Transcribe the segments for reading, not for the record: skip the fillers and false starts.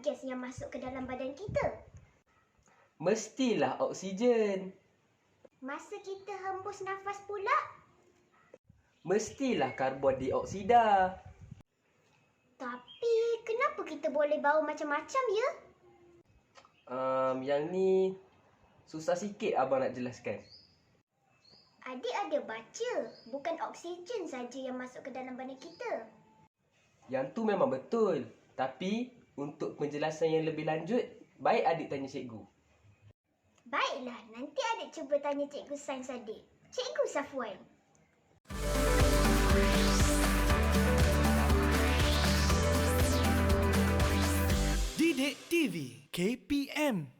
gas yang masuk ke dalam badan kita? Mestilah oksigen. Masa kita hembus nafas pula? Mestilah karbon dioksida. Tapi kenapa kita boleh bau macam-macam ya? Yang ni susah sikit abang nak jelaskan. Adik ada baca, bukan oksigen saja yang masuk ke dalam badan kita. Yang tu memang betul. Tapi untuk penjelasan yang lebih lanjut, baik adik tanya cikgu. Baiklah, nanti adik cuba tanya cikgu sains adik. Cikgu Safwan. Didik TV KPM.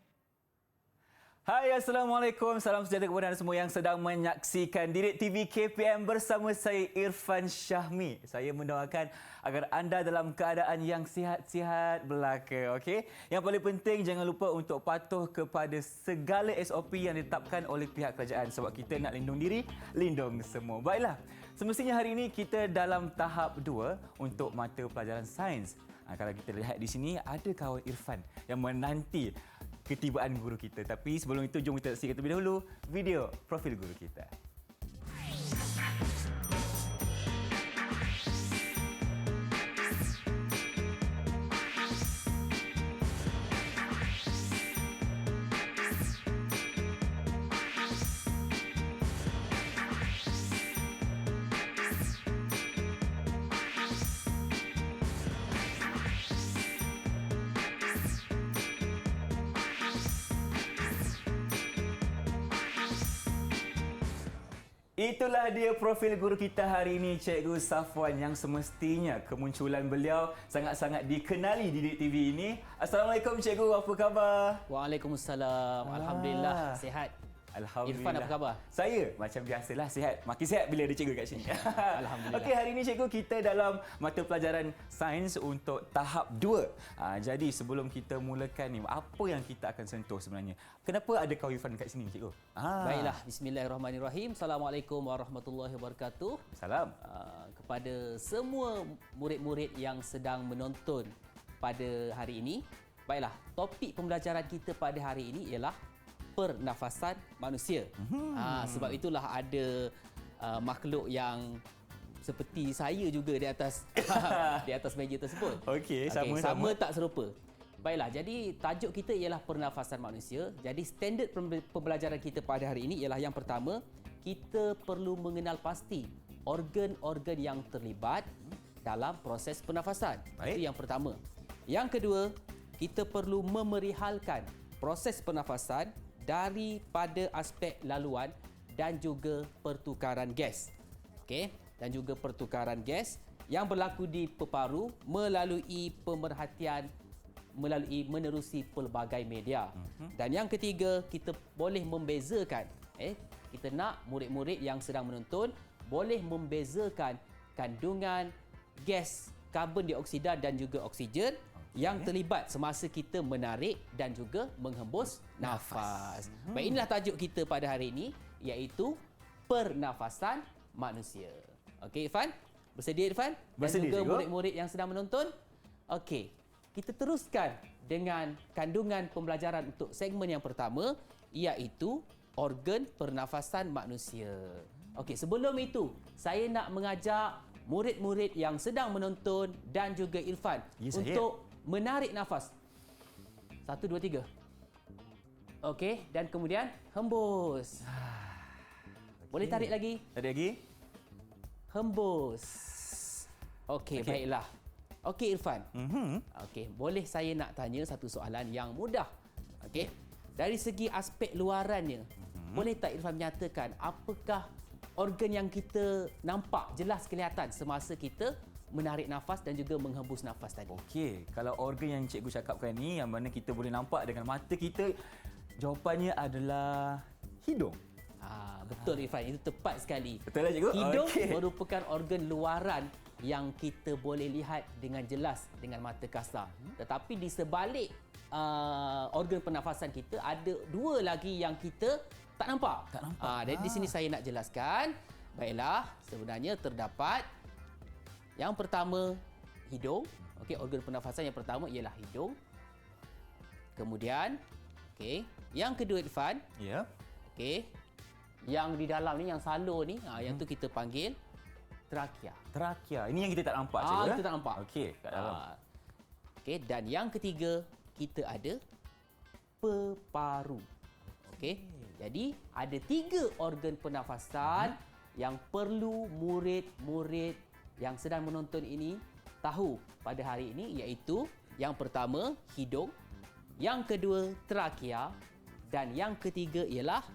Hai, Assalamualaikum. Salam sejahtera kepada anda semua yang sedang menyaksikan Didik TV KPM bersama saya Irfan Syahmi. Saya mendoakan agar anda dalam keadaan yang sihat-sihat belaka. Okey. Yang paling penting jangan lupa untuk patuh kepada segala SOP yang ditetapkan oleh pihak kerajaan sebab kita nak lindung diri, lindung semua. Baiklah. Semestinya hari ini kita dalam tahap 2 untuk mata pelajaran sains. Kalau kita lihat di sini ada kawan Irfan yang menanti ketibaan guru kita. Tapi sebelum itu, jom kita saksikan terlebih dahulu video profil guru kita. Itulah dia profil guru kita hari ini, Cikgu Safwan, yang semestinya kemunculan beliau sangat-sangat dikenali di Didik TV ini. Assalamualaikum Cikgu, apa khabar? Waalaikumsalam. Alhamdulillah, sihat. Alhamdulillah. Irfan, apa khabar? Saya macam biasalah, sihat. Makin sihat bila ada cikgu kat sini. Alhamdulillah. Okey, hari ini cikgu kita dalam mata pelajaran sains untuk tahap 2. Jadi sebelum kita mulakan ni, apa yang kita akan sentuh sebenarnya? Kenapa ada kawan Irfan kat sini, cikgu? Baiklah, bismillahirrahmanirrahim. Assalamualaikum warahmatullahi wabarakatuh. Salam. Kepada semua murid-murid yang sedang menonton pada hari ini. Baiklah, topik pembelajaran kita pada hari ini ialah pernafasan manusia. Sebab itulah ada makhluk yang seperti saya juga di atas di atas meja tersebut. Okey, sama tak serupa. Baiklah, jadi tajuk kita ialah pernafasan manusia. Jadi standard pembelajaran kita pada hari ini ialah yang pertama, kita perlu mengenal pasti organ-organ yang terlibat dalam proses pernafasan. Baik. Itu yang pertama. Yang kedua, kita perlu memerihalkan proses pernafasan daripada aspek laluan dan juga pertukaran gas. Okey, dan juga pertukaran gas yang berlaku di peparu melalui pemerhatian melalui menerusi pelbagai media. Dan yang ketiga, kita boleh membezakan kita nak murid-murid yang sedang menonton boleh membezakan kandungan gas karbon dioksida dan juga oksigen yang terlibat semasa kita menarik dan juga menghembus nafas. Baik, inilah tajuk kita pada hari ini, iaitu pernafasan manusia. Okey Irfan? Bersedia Irfan? Bersedia, dan juga cikgu. murid-murid yang sedang menonton? Okey, kita teruskan dengan kandungan pembelajaran untuk segmen yang pertama, iaitu organ pernafasan manusia. Okey, sebelum itu, saya nak mengajak murid-murid yang sedang menonton dan juga Irfan untuk menarik nafas. 1, 2, 3. Okey, dan kemudian hembus. Boleh tarik lagi? Tarik lagi. Hembus. Okey, baiklah. Okey Irfan. Okey, boleh saya nak tanya satu soalan yang mudah. Okey. Dari segi aspek luarannya, boleh tak Irfan menyatakan apakah organ yang kita nampak jelas kelihatan semasa kita menarik nafas dan juga menghembus nafas tadi? Okey, kalau organ yang cikgu cakapkan ni yang mana kita boleh nampak dengan mata kita, jawapannya adalah hidung. Betul Irfan, itu tepat sekali. Betul lah cikgu? Hidung Okey. merupakan organ luaran yang kita boleh lihat dengan jelas dengan mata kasar. Tetapi di sebalik organ pernafasan kita ada dua lagi yang kita tak nampak. Tak nampak. Jadi di sini saya nak jelaskan. Baiklah, sebenarnya terdapat yang pertama hidung. Okey, organ pernafasan yang pertama ialah hidung. Kemudian, okey, yang kedua Irfan, Ya. okey, yang di dalam ni, yang salur ni, yang tu kita panggil trakea. Trakea. Ini yang kita tak nampak cikgu. Kita tak nampak. Okey, kat dalam. Okey, dan yang ketiga kita ada peparu. Okey. Jadi ada 3 organ pernafasan yang perlu murid-murid yang sedang menonton ini tahu pada hari ini, iaitu yang pertama hidung, yang kedua trakea dan yang ketiga ialah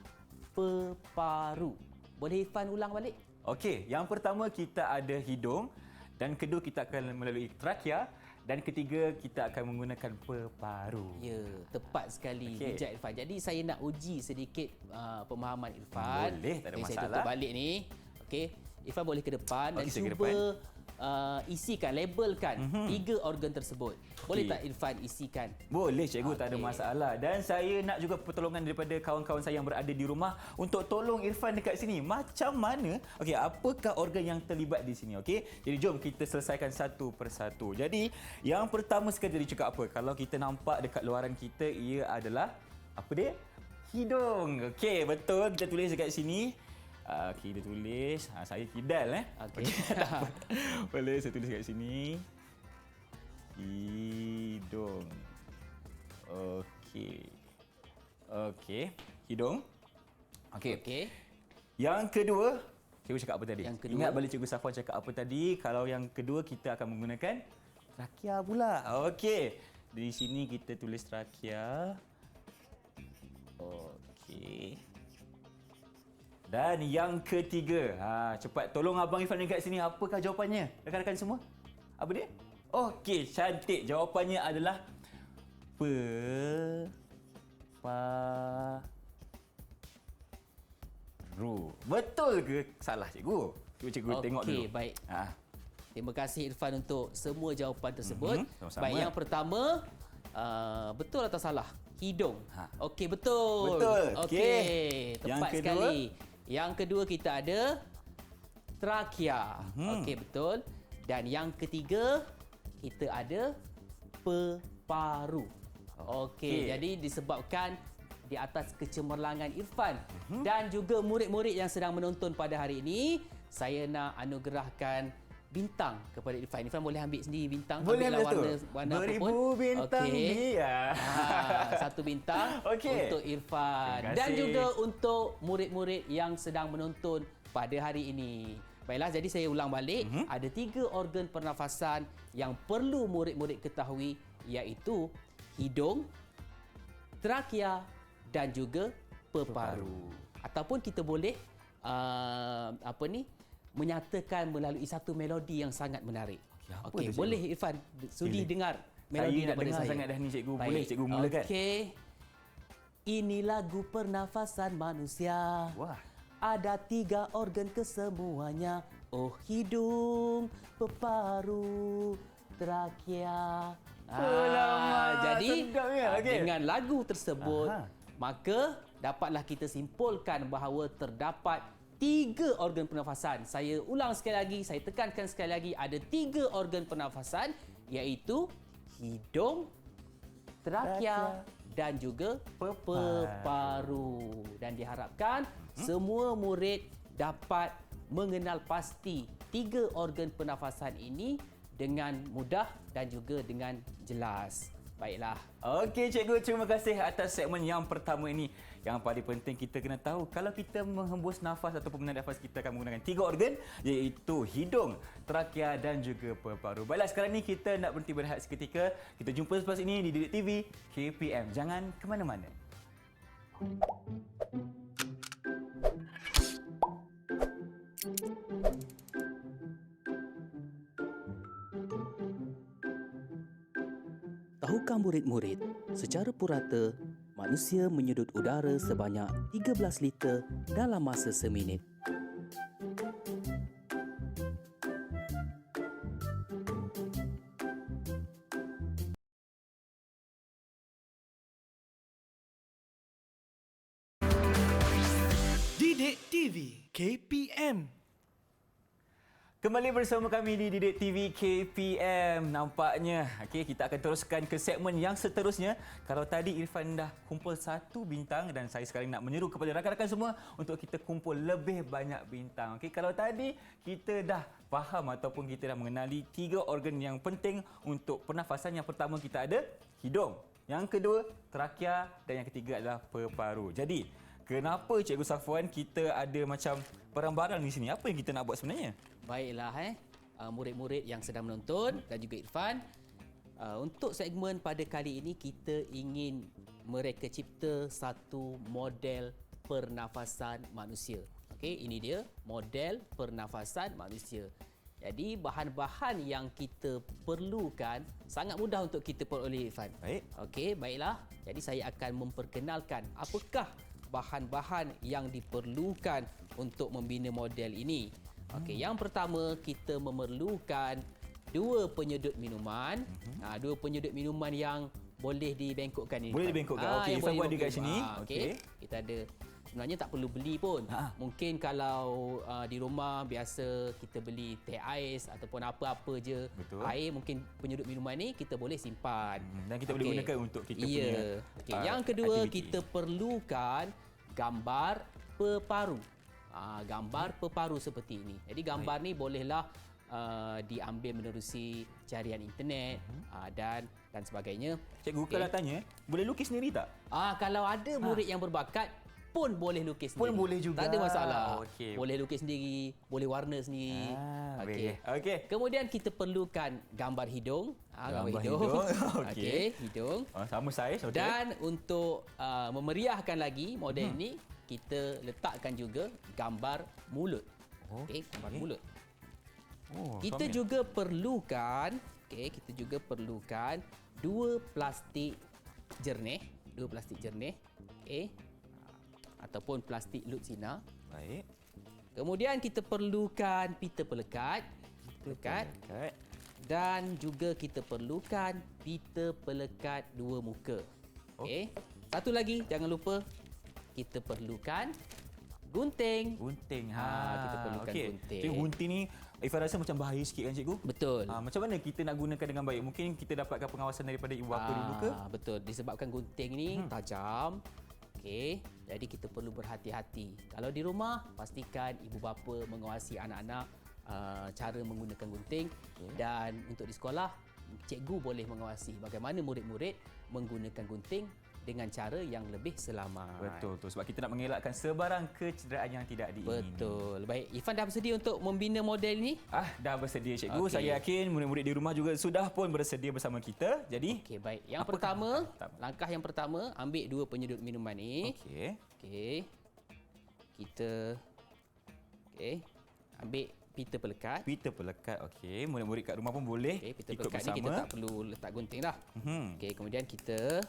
peparu. Boleh Irfan ulang balik? Okey, yang pertama kita ada hidung dan kedua kita akan melalui trakea dan ketiga kita akan menggunakan peparu. Ya, tepat sekali Okey. bijak Irfan. Jadi saya nak uji sedikit pemahaman Irfan. Boleh, tak ada Okey, saya masalah. tutup balik ni. Okey, Irfan boleh ke depan dan Okey, saya ke cuba depan. isikan, labelkan 3 organ tersebut. Boleh Okey. tak Irfan isikan? Boleh cikgu, tak ada Okey. masalah. Dan saya nak juga pertolongan daripada kawan-kawan saya yang berada di rumah untuk tolong Irfan dekat sini. Macam mana? Okey, apakah organ yang terlibat di sini? Okey. Jadi jom kita selesaikan satu persatu. Jadi, yang pertama sekali dia cakap apa? Kalau kita nampak dekat luaran kita, ia adalah apa dia? Hidung. Okey, betul. Kita tulis dekat sini. Okey, dia tulis. Saya kidal Okey. Boleh saya tulis kat sini. Hidung. Okey. Okey, hidung. Okey. Okey. Yang kedua, cikgu cakap apa tadi? Yang kedua. Ingat balik cikgu Safwan cakap apa tadi? Kalau yang kedua kita akan menggunakan trakea pula. Okey. Di sini kita tulis trakea. Okey. Dan yang ketiga, cepat tolong Abang Irfan dekat sini. Apakah jawapannya? Rekan-rekan semua? Apa dia? Okey, cantik. Jawapannya adalah peparu. Betul ke salah cikgu? Cuba cikgu tengok dulu. Okey, baik. Terima kasih Irfan untuk semua jawapan tersebut. Sama-sama. Baik, yang pertama, betul atau salah? Hidung. Okey, betul. Betul. Okey, Yang tepat kedua? sekali. Yang kedua kita ada trakea. Okey, betul. Dan yang ketiga kita ada peparu. Okey, jadi disebabkan di atas kecemerlangan Irfan dan juga murid-murid yang sedang menonton pada hari ini, saya nak anugerahkan bintang kepada Irfan. Irfan boleh ambil sendiri bintang. Boleh Ambillah ambil tu? warna apa Beribu pun. bintang Okey. dia. Satu bintang Okey. untuk Irfan. Terima Dan kasih. juga untuk murid-murid yang sedang menonton pada hari ini. Baiklah, jadi saya ulang balik. Ada 3 organ pernafasan yang perlu murid-murid ketahui, iaitu hidung, trakea dan juga peparu. Ataupun kita boleh menyatakan melalui satu melodi yang sangat menarik. apa Okey, tu, cikgu? boleh Irfan sudi Boleh. dengar Saya melodi nak daripada dengar saya. sangat dah ni cikgu. Baik. Boleh cikgu mulakan? Okey. Ini lagu pernafasan manusia. Wah. Ada 3 organ kesemuanya. Oh, hidung, peparu, trakea. Jadi sedapnya. Okey. dengan lagu tersebut, Aha. maka dapatlah kita simpulkan bahawa terdapat 3 organ pernafasan. Saya ulang sekali lagi, saya tekankan sekali lagi, ada 3 organ pernafasan, iaitu hidung, trakea dan juga peparu. Dan diharapkan semua murid dapat mengenal pasti 3 organ pernafasan ini dengan mudah dan juga dengan jelas. Baiklah. Okey cikgu, terima kasih atas segmen yang pertama ini. Yang paling penting kita kena tahu, kalau kita menghembus nafas ataupun menarik nafas, kita akan menggunakan 3 organ, iaitu hidung, trakea dan juga peparu. Baiklah, sekarang ni kita nak berhenti berehat seketika. Kita jumpa selepas ini di Didik TV KPM. Jangan ke mana-mana. Tahukah murid-murid, secara purata, manusia menyedut udara sebanyak 13 liter dalam masa seminit. Didik TV KPM. Kembali bersama kami di Didik TV KPM. Nampaknya kita akan teruskan ke segmen yang seterusnya. Kalau tadi Irfan dah kumpul 1 bintang dan saya sekarang nak menyeru kepada rakan-rakan semua untuk kita kumpul lebih banyak bintang. Kalau tadi kita dah faham ataupun kita dah mengenali 3 organ yang penting untuk pernafasan. Yang pertama kita ada hidung, yang kedua trakea dan yang ketiga adalah peparu. Jadi kenapa Cikgu Safwan kita ada macam barang-barang di sini? Apa yang kita nak buat sebenarnya? Baiklah murid-murid yang sedang menonton dan juga Irfan, untuk segmen pada kali ini kita ingin mereka cipta satu model pernafasan manusia. Okey, ini dia model pernafasan manusia. Jadi bahan-bahan yang kita perlukan sangat mudah untuk kita peroleh, Irfan. Baik. Okey, baiklah. Jadi saya akan memperkenalkan apakah bahan-bahan yang diperlukan untuk membina model ini. Okey, yang pertama kita memerlukan 2 penyedut minuman. 2 penyedut minuman yang boleh dibengkokkan ini. Boleh dibengkokkan. Okey, Irfan buat di kat sini. Okey. Kita ada, sebenarnya tak perlu beli pun. Mungkin kalau di rumah biasa kita beli teh ais ataupun apa-apa je. Betul. Air, mungkin penyedut minuman ni kita boleh simpan. Dan kita boleh gunakan untuk kita punya Okey, yang kedua aktiviti. kita perlukan gambar peparu. Gambar peparu seperti ini. Jadi gambar ni bolehlah diambil menerusi carian internet dan sebagainya. Cikgu kalau tanya, boleh lukis sendiri tak? Kalau ada murid yang berbakat pun boleh lukis Pun sendiri. boleh juga. Tak ada masalah. Okey. Boleh lukis sendiri, boleh warna sendiri. Okey. Okey. Kemudian kita perlukan gambar hidung. Gambar hidung. Okey. Okey, hidung. Sama saiz. Okey. Dan untuk memeriahkan lagi model ini, kita letakkan juga gambar mulut. Okey, gambar mulut. Kita suami. juga perlukan, kita juga perlukan 2 plastik jernih, okey. Ataupun plastik lutsina. Baik. Kemudian kita perlukan pita pelekat, dan juga kita perlukan pita pelekat 2 muka. Okey. Satu lagi jangan lupa, kita perlukan gunting. Gunting. Kita perlukan okey. gunting. Cikgu, gunting ni Irfan rasa macam bahaya sikit kan cikgu? Betul. Macam mana kita nak gunakan dengan baik? Mungkin kita dapatkan pengawasan daripada ibu bapa dulu ke? Betul. Disebabkan gunting ni tajam. Okey. Jadi kita perlu berhati-hati. Kalau di rumah, pastikan ibu bapa mengawasi anak-anak cara menggunakan gunting. Dan untuk di sekolah, cikgu boleh mengawasi bagaimana murid-murid menggunakan gunting dengan cara yang lebih selamat. Betul tu, sebab kita nak mengelakkan sebarang kecederaan yang tidak diingini. Betul. Baik, Irfan dah bersedia untuk membina model ni? Dah bersedia cikgu. Okey. Saya yakin murid-murid di rumah juga sudah pun bersedia bersama kita. Jadi, Okey, baik. Yang Apakah pertama, langkah pertama? langkah yang pertama, ambil 2 penyedut minuman ni. okey. Okey. Kita ambil pita pelekat. Pita pelekat. Okey, murid-murid kat rumah pun boleh Okey, pita ikut pelekat bersama. ni kita tak perlu letak gunting dah. Okey, kemudian kita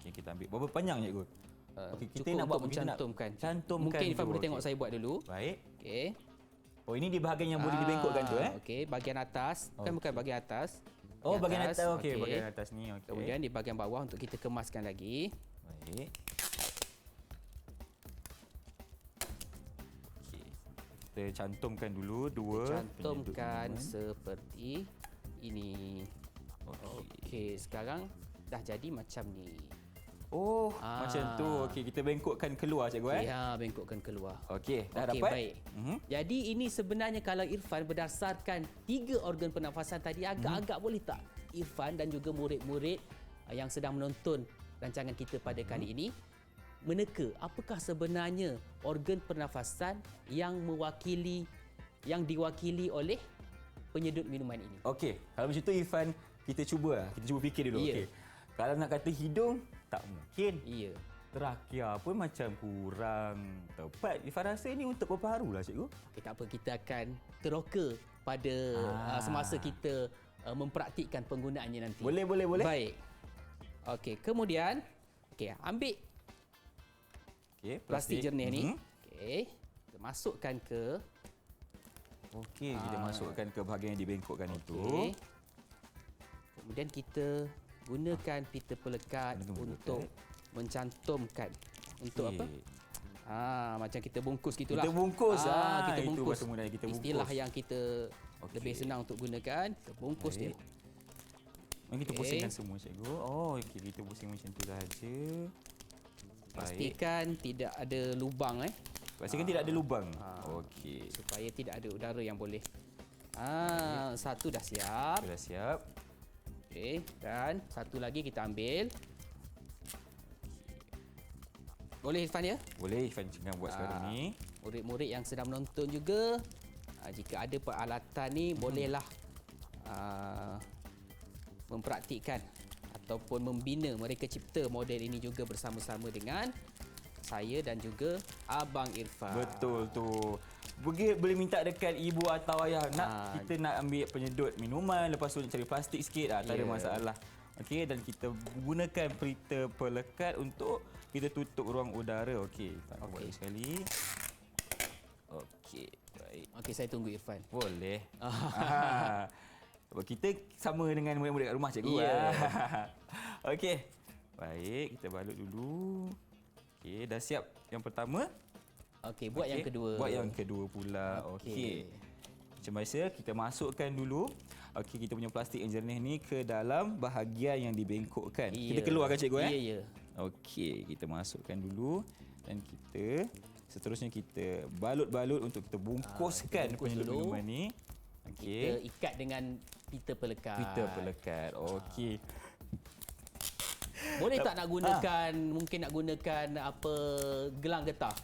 Okey, kita ambil. Berapa panjang cikgu? Okey, kita cukup nak untuk buat kita nak mencantumkan. cantumkan Mungkin Irfan dulu. boleh tengok Okey. saya buat dulu. Baik. Okey. Oh, ini di bahagian yang boleh dibengkokkan tu Okey, bahagian atas. Bukan bahagian atas. Oh, bahagian atas. Okey, bahagian atas ni. Okey. Kemudian di bahagian bawah untuk kita kemaskan lagi. Baik. Okey. Kita cantumkan dulu 2 Cantumkan seperti ini. Okey, sekarang dah jadi macam ni. Oh, macam tu. Okey, kita bengkokkan keluar cikgu Ya, bengkokkan keluar. Okey, dah Okey, dapat. baik. Jadi ini sebenarnya kalau Irfan berdasarkan 3 organ pernafasan tadi, agak-agak boleh tak Irfan dan juga murid-murid yang sedang menonton rancangan kita pada kali ini meneka apakah sebenarnya organ pernafasan yang diwakili oleh penyedut minuman ini? Okey, kalau macam tu Irfan, kita cuba fikir dulu. Ya. Okey. Kalau nak kata hidung, tak mungkin. Ya. Trakea pun macam kurang tepat. Irfan rasa ini untuk peparu lah cikgu. Okay, tak apa, kita akan teroka pada semasa kita mempraktikkan penggunaannya nanti. Boleh. Baik. Okey, kemudian ambil Okey, plastik jernih ni. Okey, kita masukkan ke Okey, kita masukkan ke bahagian yang dibengkokkan itu. okey. Kemudian kita gunakan pita pelekat Gunakan pita untuk mencantumkan. Untuk apa? Macam kita bungkus gitulah. Kita bungkus. Kita Itu bungkus. bahasa mudahnya, kita bungkus. Istilah yang kita Okey. lebih senang untuk gunakan. Kita bungkus dia. Mari kita Okey. pusingkan semua cikgu. Oh, okey, kita pusing macam tu saja. Baik. Pastikan tidak ada lubang Pastikan tidak ada lubang. Okey. supaya tidak ada udara yang boleh. Satu dah siap. Sudah siap. Okey, dan satu lagi kita ambil. Boleh Irfan ya? Boleh Ifan jangan buat sekarang ni. Murid-murid yang sedang menonton juga, jika ada peralatan ni bolehlah mempraktikkan ataupun membina mereka cipta model ini juga bersama-sama dengan saya dan juga Abang Irfan. Betul tu. Boleh minta dekat ibu atau ayah kita nak ambil penyedut minuman, lepas tu nak cari plastik sikit, tak ada masalah. Okey, dan kita gunakan pelita pelekat untuk kita tutup ruang udara. Okey, buat lagi sekali. Okey, baik. Okey, saya tunggu Irfan. Boleh. Kita sama dengan murid-murid kat rumah cikgu. Ya. Okey. Baik, kita balut dulu. Okey, dah siap yang pertama. Okey, buat yang kedua. Buat yang kedua pula. Okey. Macam biasa, kita masukkan dulu kita punya plastik yang jernih ni ke dalam bahagian yang dibengkokkan. Ya. Kita keluarkan cikgu Ya. Okey, kita masukkan dulu dan kita seterusnya kita balut-balut untuk kita bungkuskan bungkus penyedut dulu. minuman ni. Kita Okey. ikat dengan pita pelekat. Pita pelekat. Okey. Boleh tak nak gunakan, mungkin nak gunakan apa, gelang getah?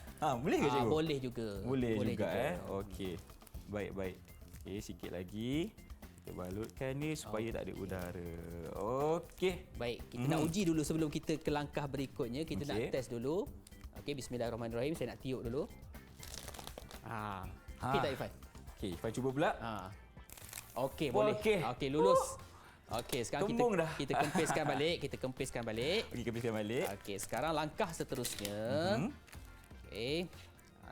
Boleh ke cikgu? Boleh juga. Boleh juga. Okey. Baik. Okey, sikit lagi. Kita balutkan ni supaya tak ada udara. Okey. Baik, kita nak uji dulu sebelum kita ke langkah berikutnya. Kita nak test dulu. Okey, bismillahirrahmanirrahim. Saya nak tiup dulu. Okey tak Irfan? Okey, Ifan cuba pula. Okey, boleh. Okey, lulus. Okey, sekarang Tembung dah. kita kempiskan balik. Kita kempiskan balik. Okey, kempiskan balik. Okey, sekarang langkah seterusnya. Okey.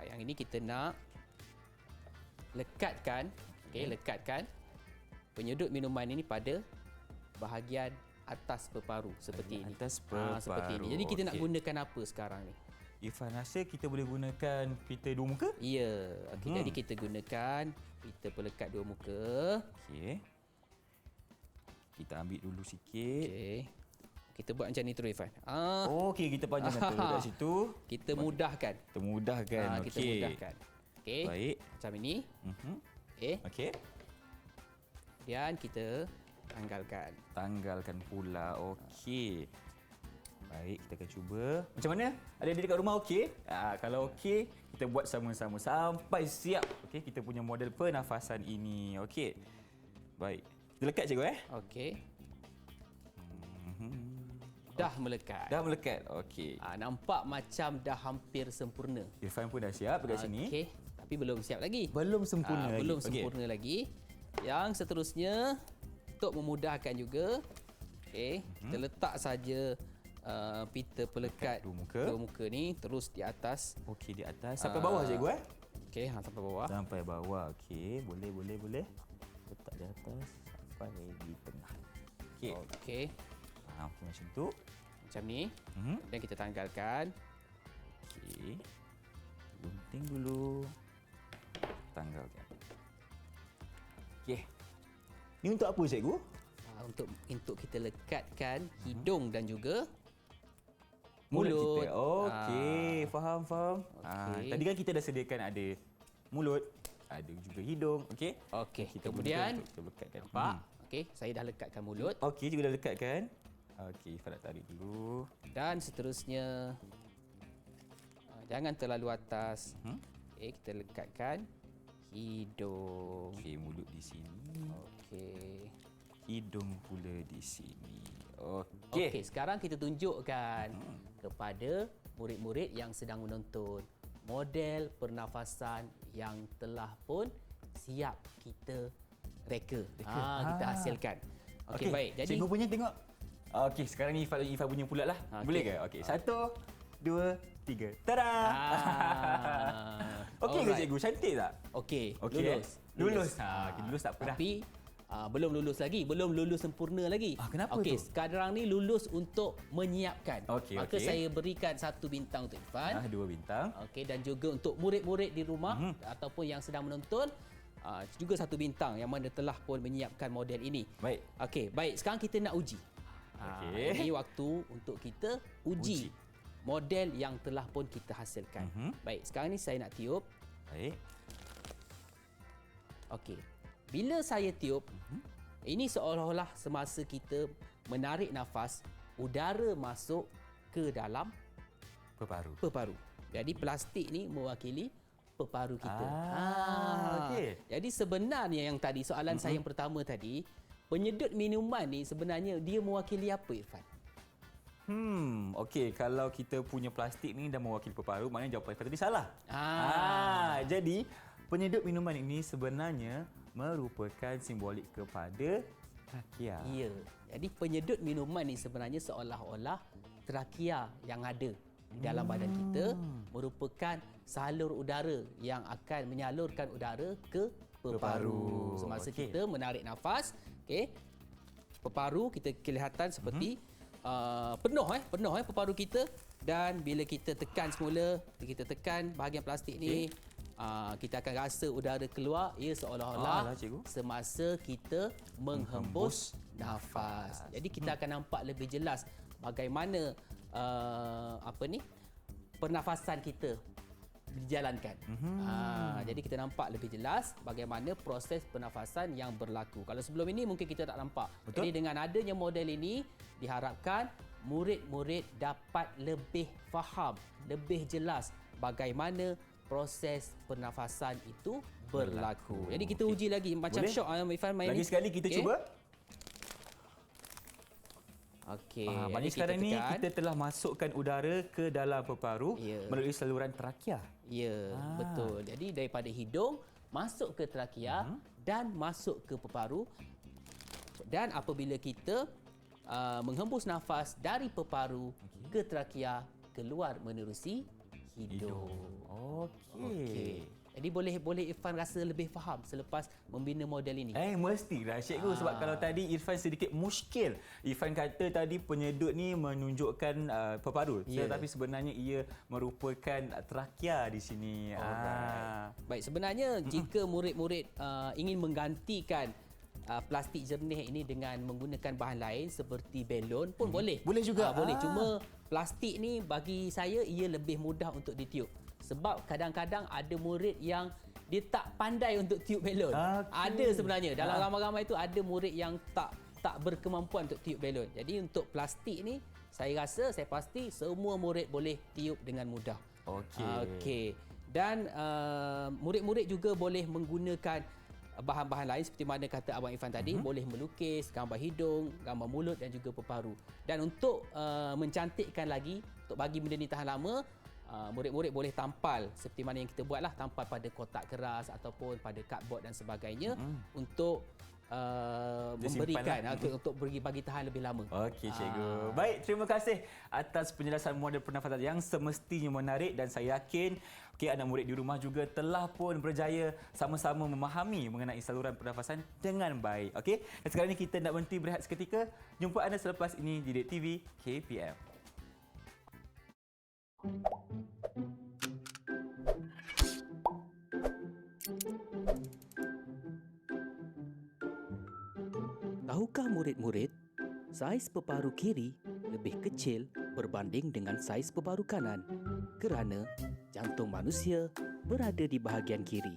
Yang ini kita nak lekatkan. Okey, lekatkan penyedut minuman ini pada bahagian atas peparu seperti ini. Atas peparu. Seperti ini. Jadi kita nak Okey. gunakan apa sekarang ni? Irfan rasa kita boleh gunakan pita dua muka? Ya. Okey, jadi kita gunakan pita pelekat dua muka. Okey. Kita ambil dulu sikit. Okey. Kita buat macam ni terus Irfan. Okey, kita panjangkan tu kat situ. Kita mudahkan. Kita mudahkan. Okey. Kita mudahkan. Okey. Baik. Macam ini. Okey. Okey. Dan kita tanggalkan. Tanggalkan pula. Okey. Baik, kita akan cuba. Macam mana? Adik-adik dekat rumah okey? Kalau okey, kita buat sama-sama sampai siap. Okey, kita punya model pernafasan ini. Okey. Baik. Kita lekat cikgu Okey. Dah melekat. Dah melekat. Okey. Nampak macam dah hampir sempurna. Irfan pun dah siap dekat sini. Okey. Tapi belum siap lagi. Belum sempurna lagi. Belum Okey. sempurna lagi. Yang seterusnya untuk memudahkan juga, okey, kita letak saja pita pelekat dua muka. dua muka ni terus di atas. Okey, di atas sampai bawah cikgu Okey, sampai bawah. Sampai bawah. Okey, boleh. Letak di atas sampai di tengah. Okey. Okey, Macam tu. macam ni. Dan kita tanggalkan. Okey. Gunting dulu. Tanggalkan. Okey. Ni untuk apa cikgu? Untuk kita lekatkan hidung dan juga Mulut mulut. kita. Okey, faham. Okey. Tadi kan kita dah sediakan ada mulut, ada juga hidung. Okey. Okey, Kita kemudian gunakan untuk kita lekatkan. nampak? Okey, saya dah lekatkan mulut Okey, juga dah lekatkan. Okey, Ifan nak tarik dulu. dan seterusnya jangan terlalu atas. Okey, kita lekatkan hidung. Okey, mulut di sini. Okey. Hidung pula di sini. Okey, Okey. sekarang kita tunjukkan kepada murid-murid yang sedang menonton model pernafasan yang telah pun siap kita reka. Kita hasilkan. Okey, baik. Jadi cikgu punya tengok. Okey, sekarang ni Ifan punya pula lah. Okey. Boleh ke? Okey, 1, 2, 3. Tada! Okey ke Alright. cikgu? Cantik tak? Okey, Okey. lulus. Lulus. Okey, lulus tak apa dah. Tapi belum lulus lagi, belum lulus sempurna lagi. Kenapa Okey, tu? sekarang ni lulus untuk menyiapkan. Okey, Maka okey. saya berikan 1 bintang untuk Irfan. 2 bintang. Okey, dan juga untuk murid-murid di rumah ataupun yang sedang menonton juga 1 bintang yang mana telah pun menyiapkan model ini. Baik. Okey, baik. Sekarang kita nak uji. Okey. Ini waktu untuk kita uji model yang telah pun kita hasilkan. Baik, sekarang ni saya nak tiup. Baik. Okey. Bila saya tiup, ini seolah-olah semasa kita menarik nafas, udara masuk ke dalam Peparu. peparu. Jadi plastik ni mewakili peparu kita. Okey. Jadi sebenarnya yang tadi soalan saya yang pertama tadi, penyedut minuman ni sebenarnya dia mewakili apa, Irfan? Okey, kalau kita punya plastik ni dah mewakili peparu, maknanya jawapan Irfan tadi salah. Jadi penyedut minuman ini sebenarnya merupakan simbolik kepada trakea. Ya. Jadi penyedut minuman ni sebenarnya seolah-olah trakea yang ada di dalam badan kita merupakan salur udara yang akan menyalurkan udara ke peparu. Semasa Okey. kita menarik nafas, okey. Peparu kita kelihatan seperti penuh peparu kita, dan bila kita tekan semula, kita tekan bahagian plastik ni, kita akan rasa udara keluar, ia seolah-olah Alah, cikgu. semasa kita menghembus nafas. Jadi kita akan nampak lebih jelas bagaimana pernafasan kita dijalankan. Jadi kita nampak lebih jelas bagaimana proses pernafasan yang berlaku. Kalau sebelum ini mungkin kita tak nampak. Betul. Jadi dengan adanya model ini diharapkan murid-murid dapat lebih faham, lebih jelas bagaimana proses pernafasan itu berlaku. Jadi kita uji lagi macam Boleh? syok Irfan main Lagi ni. sekali kita Okey? cuba. Okey. Maknanya jadi sekarang ni tekan. kita telah masukkan udara ke dalam peparu Ya. melalui saluran trakea. Ya, betul. Jadi daripada hidung masuk ke trakea dan masuk ke peparu. Dan apabila kita menghembus nafas dari peparu ke trakea, keluar menerusi hidung. Okey. Jadi boleh Irfan rasa lebih faham selepas membina model ini. Mestilah cikgu sebab kalau tadi Irfan sedikit muskil. Irfan kata tadi penyedut ni menunjukkan peparu, Ya. tetapi sebenarnya ia merupakan trakea di sini. Baik, sebenarnya jika murid-murid ingin menggantikan plastik jernih ini dengan menggunakan bahan lain seperti belon pun boleh. Boleh juga. Boleh. Cuma plastik ni bagi saya ia lebih mudah untuk ditiup. Sebab kadang-kadang ada murid yang dia tak pandai untuk tiup belon. Okey. Ada sebenarnya. Dalam ramai-ramai itu ada murid yang tak berkemampuan untuk tiup belon. Jadi untuk plastik ni saya rasa, saya pasti semua murid boleh tiup dengan mudah. Okey. Dan murid-murid juga boleh menggunakan bahan-bahan lain seperti mana kata Abang Irfan tadi, boleh melukis, gambar hidung, gambar mulut dan juga peparu. Dan untuk mencantikkan lagi, untuk bagi benda ni tahan lama, murid-murid boleh tampal seperti mana yang kita buatlah, tampal pada kotak keras ataupun pada cardboard dan sebagainya untuk memberikan untuk bagi tahan lebih lama. Okey cikgu. Baik, terima kasih atas penjelasan model pernafasan yang semestinya menarik, dan saya yakin anak murid di rumah juga telah pun berjaya sama-sama memahami mengenai saluran pernafasan dengan baik. Okey. Dan sekarang ini kita nak berhenti berehat seketika. Jumpa anda selepas ini di Didik TV KPM. Tahukah murid-murid, saiz peparu kiri lebih kecil berbanding dengan saiz peparu kanan kerana jantung manusia berada di bahagian kiri.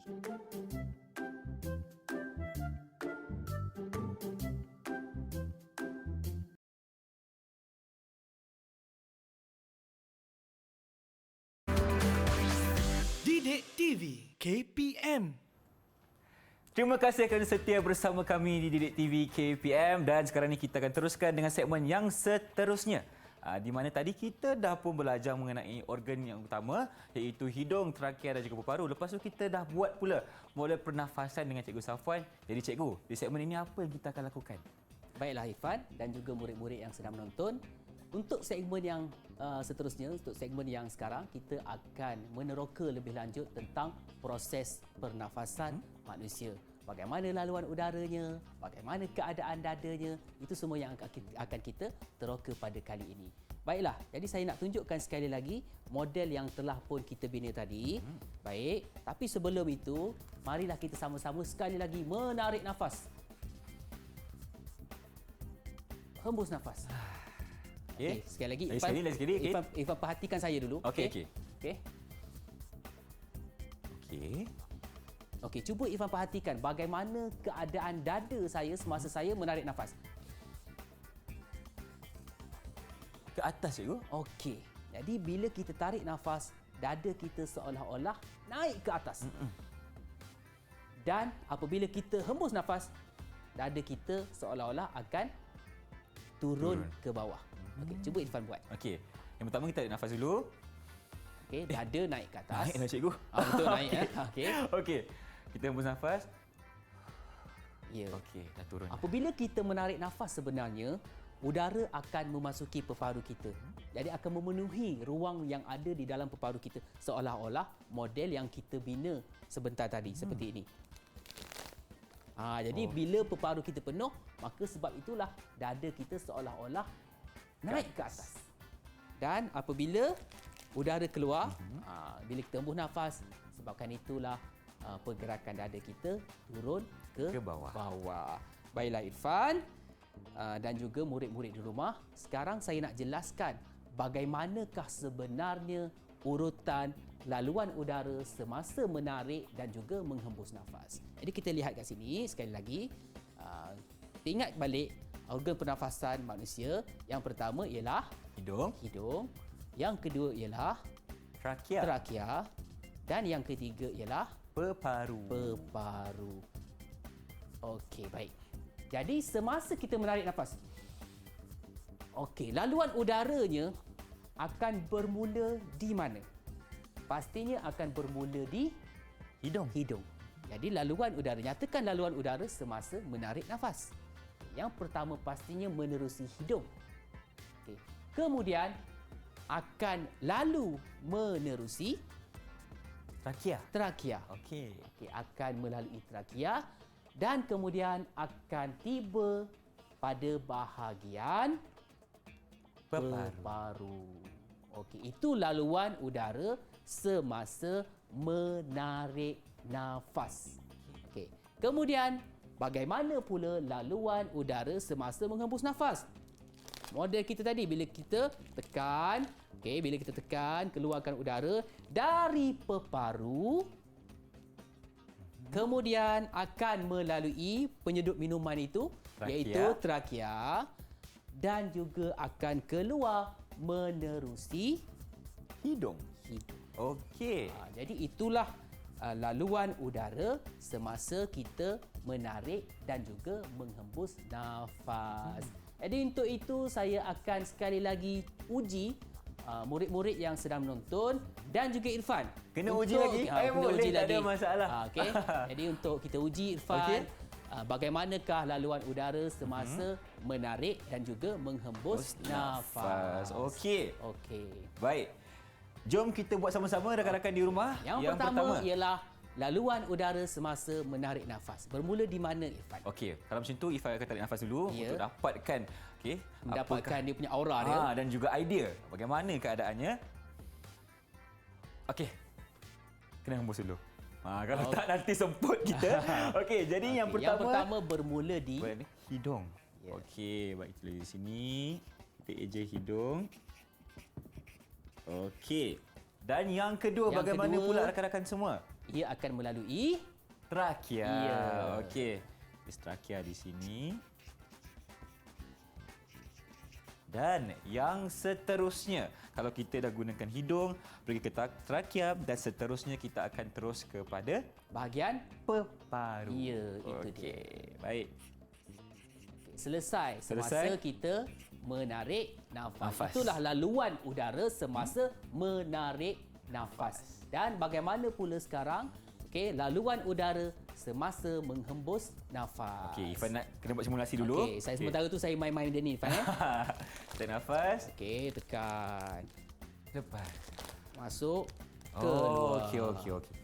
Didik TV KPM. Terima kasih kerana setia bersama kami di Didik TV KPM, dan sekarang ni kita akan teruskan dengan segmen yang seterusnya. Di mana tadi kita dah pun belajar mengenai organ yang utama iaitu hidung, trakea dan juga peparu. Lepas tu kita dah buat pula model pernafasan dengan Cikgu Safwan. Jadi cikgu, di segmen ini apa yang kita akan lakukan? Baiklah Irfan dan juga murid-murid yang sedang menonton. Untuk segmen yang seterusnya, untuk segmen yang sekarang, kita akan meneroka lebih lanjut tentang proses pernafasan manusia. bagaimana laluan udaranya, bagaimana keadaan dadanya, itu semua yang akan kita teroka pada kali ini. Baiklah, jadi saya nak tunjukkan sekali lagi model yang telah pun kita bina tadi. Baik, tapi sebelum itu, marilah kita sama-sama sekali lagi menarik nafas. Hembus nafas. Okey, sekali lagi. Lagi sekali. Okey. Irfan perhatikan saya dulu. Okey. Okey, cuba Irfan perhatikan bagaimana keadaan dada saya semasa saya menarik nafas. Ke atas, cikgu. Okey. Jadi bila kita tarik nafas, dada kita seolah-olah naik ke atas. Dan apabila kita hembus nafas, dada kita seolah-olah akan turun ke bawah. Okey, cuba Irfan buat. Okey. Yang pertama kita tarik nafas dulu. Okey, dada naik ke atas. Naiklah, cikgu. Betul naik ya. Okey. Okey. Kita hembus nafas. Ya. Okey, dah turun. Apabila kita menarik nafas sebenarnya, udara akan memasuki peparu kita. Jadi akan memenuhi ruang yang ada di dalam peparu kita seolah-olah model yang kita bina sebentar tadi seperti ini. Jadi bila peparu kita penuh, maka sebab itulah dada kita seolah-olah naik ke atas. Dan apabila udara keluar, bila kita hembus nafas, sebabkan itulah pergerakan dada kita turun ke bawah. Baiklah Irfan dan juga murid-murid di rumah, sekarang saya nak jelaskan bagaimanakah sebenarnya urutan laluan udara semasa menarik dan juga menghembus nafas. Jadi kita lihat kat sini sekali lagi. Ingat balik organ pernafasan manusia. Yang pertama ialah hidung. Yang kedua ialah trakea. Dan yang ketiga ialah peparu. Okey, baik. Jadi semasa kita menarik nafas, laluan udaranya akan bermula di mana? Pastinya akan bermula di hidung. Jadi laluan udara, nyatakan laluan udara semasa menarik nafas. Yang pertama pastinya menerusi hidung. Kemudian akan lalu menerusi trakea. Okey. Akan melalui trakea dan kemudian akan tiba pada bahagian peparu. Okey, itu laluan udara semasa menarik nafas. Okey. Kemudian bagaimana pula laluan udara semasa menghembus nafas? Model kita tadi bila kita tekan, keluarkan udara dari peparu, kemudian akan melalui penyedup minuman itu, iaitu trakea, dan juga akan keluar menerusi hidung. Okey. Jadi itulah laluan udara semasa kita menarik dan juga menghembus nafas. Jadi untuk itu saya akan sekali lagi uji murid-murid yang sedang menonton dan juga Irfan. Kena uji lagi? Boleh, tak ada masalah. Okey. Jadi untuk kita uji Irfan, bagaimanakah laluan udara semasa menarik dan juga menghembus nafas. Okey. Baik. Jom kita buat sama-sama rakan-rakan di rumah. Yang pertama ialah laluan udara semasa menarik nafas. Bermula di mana Irfan? Okey, kalau macam tu Irfan akan tarik nafas dulu untuk dapatkan mendapatkan dia punya aura dia dan juga idea bagaimana keadaannya. Okey. Kena hembus dulu. Kalau tak nanti semput kita. Okey, jadi yang pertama bermula di hidung. Okey, baik kita di sini. Kita eja hidung. Okey. Dan yang kedua bagaimana pula rakan-rakan semua? Ia akan melalui trakea. Okey. Trakea di sini. Dan yang seterusnya, kalau kita dah gunakan hidung, pergi ke trakea dan seterusnya kita akan terus kepada bahagian peparu. Ya, itu dia. Baik. Selesai semasa kita menarik nafas. Itulah laluan udara semasa menarik nafas. Dan bagaimana pula sekarang laluan udara semasa menghembus nafas. Okey, Irfan nak kena buat simulasi dulu. Okey, sementara tu saya main-main dia ni Irfan. Tarik nafas. Okey, tekan. Lepas. Masuk. keluar. Okey.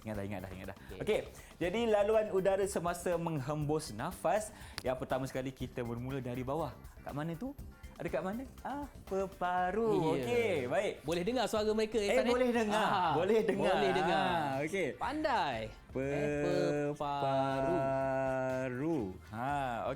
Ingat dah. Okey. Jadi laluan udara semasa menghembus nafas, yang pertama sekali kita bermula dari bawah. Kat mana tu? Ada kat mana? Peparu. Ya. Okey, baik. Boleh dengar suara mereka Irfan? Boleh dengar. Boleh dengar. Okey. Pandai. Peparu.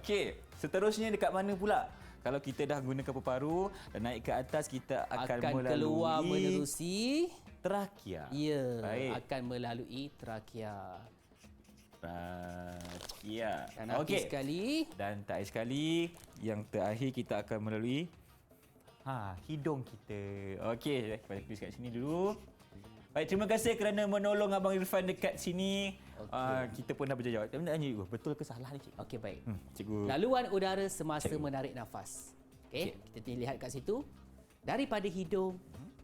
Okey. Seterusnya dekat mana pula? Kalau kita dah gunakan peparu dan naik ke atas, kita akan keluar melalui menerusi trakea. ya, Baik. akan melalui trakea. Trakea. Dan akhir sekali Dan terakhir sekali, yang terakhir kita akan melalui hidung kita. Okey, kita tulis kat sini dulu. Baik, terima kasih kerana menolong Abang Irfan dekat sini. Kita pun dah berjaya jawab. Tapi nak tanya cikgu, betul ke salah ni cikgu? okey, baik. Cikgu. Laluan udara semasa Cikgu. menarik nafas. Okey, kita lihat kat situ. Daripada hidung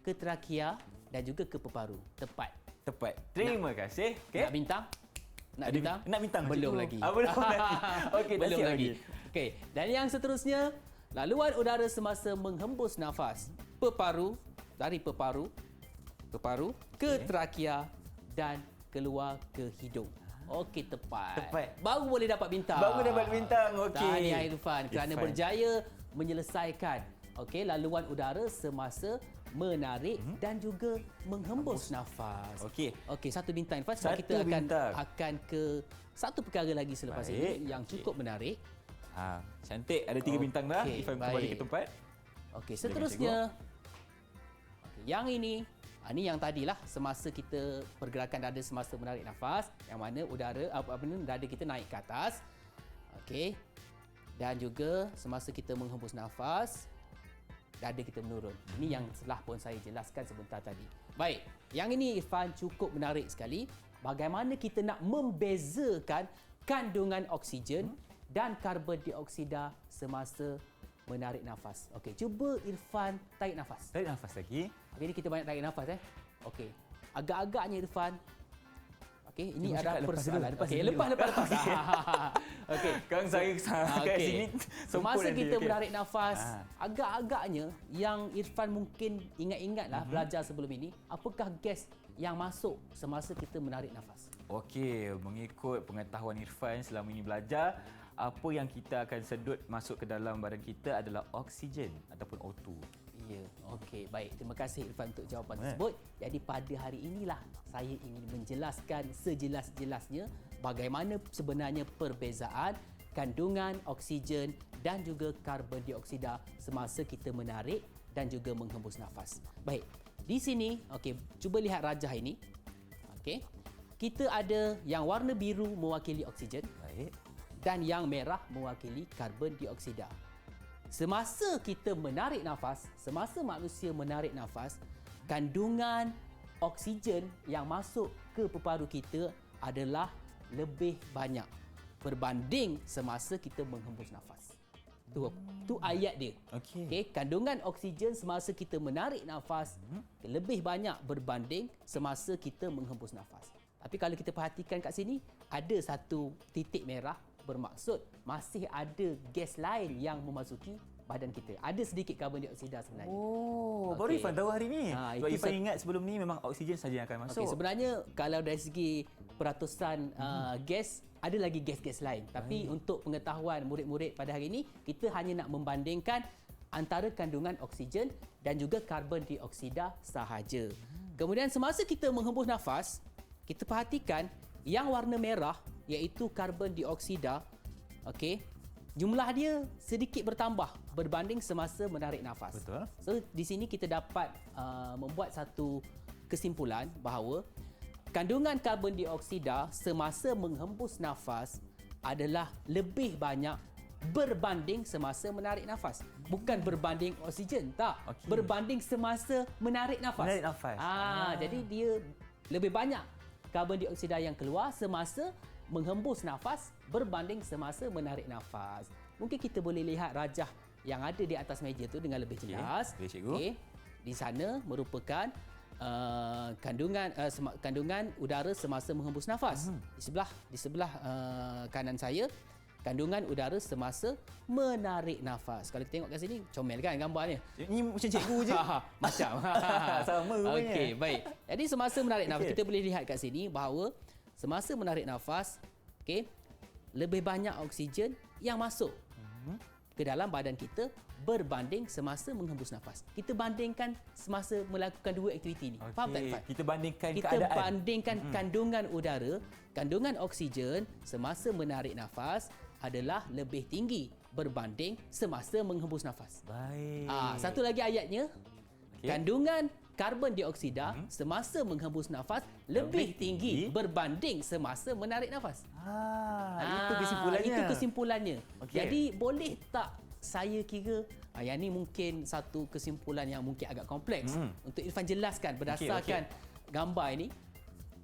ke trakea dan juga ke peparu. Tepat. Tepat. Terima kasih. Okey. Nak bintang? Nak Ada- bintang? nak bintang, Belum cikgu. lagi. Belum lagi. Okey, dah belum siap lagi. lagi. Okey, dan yang seterusnya, laluan udara semasa menghembus nafas. Peparu, dari peparu ke trakea dan keluar ke hidung. Okey, tepat. Tepat. Baru boleh dapat bintang. Baru dapat bintang. Okey. Tahniah Irfan kerana Irfan. berjaya menyelesaikan laluan udara semasa menarik dan juga menghembus nafas. Okey. Okey, satu bintang Irfan. Sebab Satu kita bintang. akan ke satu perkara lagi selepas Baik. ini yang cukup menarik. Cantik. Ada 3 bintang dah. Okey, Irfan kembali baik. ke tempat. Okey, seterusnya. Yang ini yang tadilah semasa kita pergerakan dada semasa menarik nafas, yang mana udara dada kita naik ke atas. Okey. Dan juga semasa kita menghembus nafas, dada kita menurun. Ini yang telah pun saya jelaskan sebentar tadi. Baik, yang ini Irfan cukup menarik sekali. Bagaimana kita nak membezakan kandungan oksigen dan karbon dioksida semasa menarik nafas. Okey, cuba Irfan tarik nafas. Tarik nafas lagi. Okey, ni kita banyak tarik nafas Okey. Agak-agaknya Irfan. Okey, ini Cikgu ada cakap lepas persoalan. dulu, Okey, lepas lepas. Okey. Kang saya kat Okey. sini. Semasa nanti. kita Okey. menarik nafas, agak-agaknya yang Irfan mungkin ingat-ingatlah belajar sebelum ini, apakah gas yang masuk semasa kita menarik nafas? Okey, mengikut pengetahuan Irfan selama ini belajar, apa yang kita akan sedut masuk ke dalam badan kita adalah oksigen ataupun O2. Ya, okey, baik. Terima kasih Irfan untuk jawapan tersebut. Jadi pada hari inilah saya ingin menjelaskan sejelas-jelasnya bagaimana sebenarnya perbezaan kandungan oksigen dan juga karbon dioksida semasa kita menarik dan juga menghembus nafas. Baik. Di sini, okey, cuba lihat rajah ini. Okey. Kita ada yang warna biru mewakili oksigen Baik. dan yang merah mewakili karbon dioksida. Semasa kita menarik nafas, semasa manusia menarik nafas, kandungan oksigen yang masuk ke peparu kita adalah lebih banyak berbanding semasa kita menghembus nafas. Tu ayat dia. Okey. Okey, kandungan oksigen semasa kita menarik nafas lebih banyak berbanding semasa kita menghembus nafas. Tapi kalau kita perhatikan kat sini, ada satu titik merah bermaksud masih ada gas lain yang memasuki badan kita. Ada sedikit karbon dioksida sebenarnya. Oh, baru Okey. Irfan tahu hari ni. Sebab itu Irfan ingat sebelum ni memang oksigen saja yang akan masuk. Okey, sebenarnya kalau dari segi peratusan gas, ada lagi gas-gas lain. Tapi untuk pengetahuan murid-murid pada hari ini, kita hanya nak membandingkan antara kandungan oksigen dan juga karbon dioksida sahaja. Kemudian semasa kita menghembus nafas, kita perhatikan yang warna merah iaitu karbon dioksida, okey, jumlah dia sedikit bertambah berbanding semasa menarik nafas. Betul. So di sini kita dapat membuat satu kesimpulan bahawa kandungan karbon dioksida semasa menghembus nafas adalah lebih banyak berbanding semasa menarik nafas. Bukan berbanding oksigen, tak. Okey. Berbanding semasa menarik nafas. Menarik nafas. Jadi dia lebih banyak karbon dioksida yang keluar semasa menghembus nafas berbanding semasa menarik nafas. Mungkin kita boleh lihat rajah yang ada di atas meja tu dengan lebih jelas. Boleh, cikgu. Okey. Di sana merupakan kandungan udara semasa menghembus nafas. Di sebelah kanan saya, kandungan udara semasa menarik nafas. Kalau kita tengok kat sini, comel kan gambarnya? Ini macam cikgu je. Macam. Sama rupanya. Okey, baik. Jadi semasa menarik nafas, kita boleh lihat kat sini bahawa semasa menarik nafas, okey, lebih banyak oksigen yang masuk ke dalam badan kita berbanding semasa menghembus nafas. Kita bandingkan semasa melakukan dua aktiviti ni. Faham tak, Irfan? Kita bandingkan Kita keadaan. bandingkan kandungan udara, kandungan oksigen semasa menarik nafas adalah lebih tinggi berbanding semasa menghembus nafas. Baik. Satu lagi ayatnya, Okey. kandungan karbon dioksida semasa menghembus nafas lebih tinggi berbanding semasa menarik nafas. Itu kesimpulannya. Itu kesimpulannya. Okey. Jadi boleh tak saya kira yang ni mungkin satu kesimpulan yang mungkin agak kompleks untuk Irfan jelaskan berdasarkan gambar ini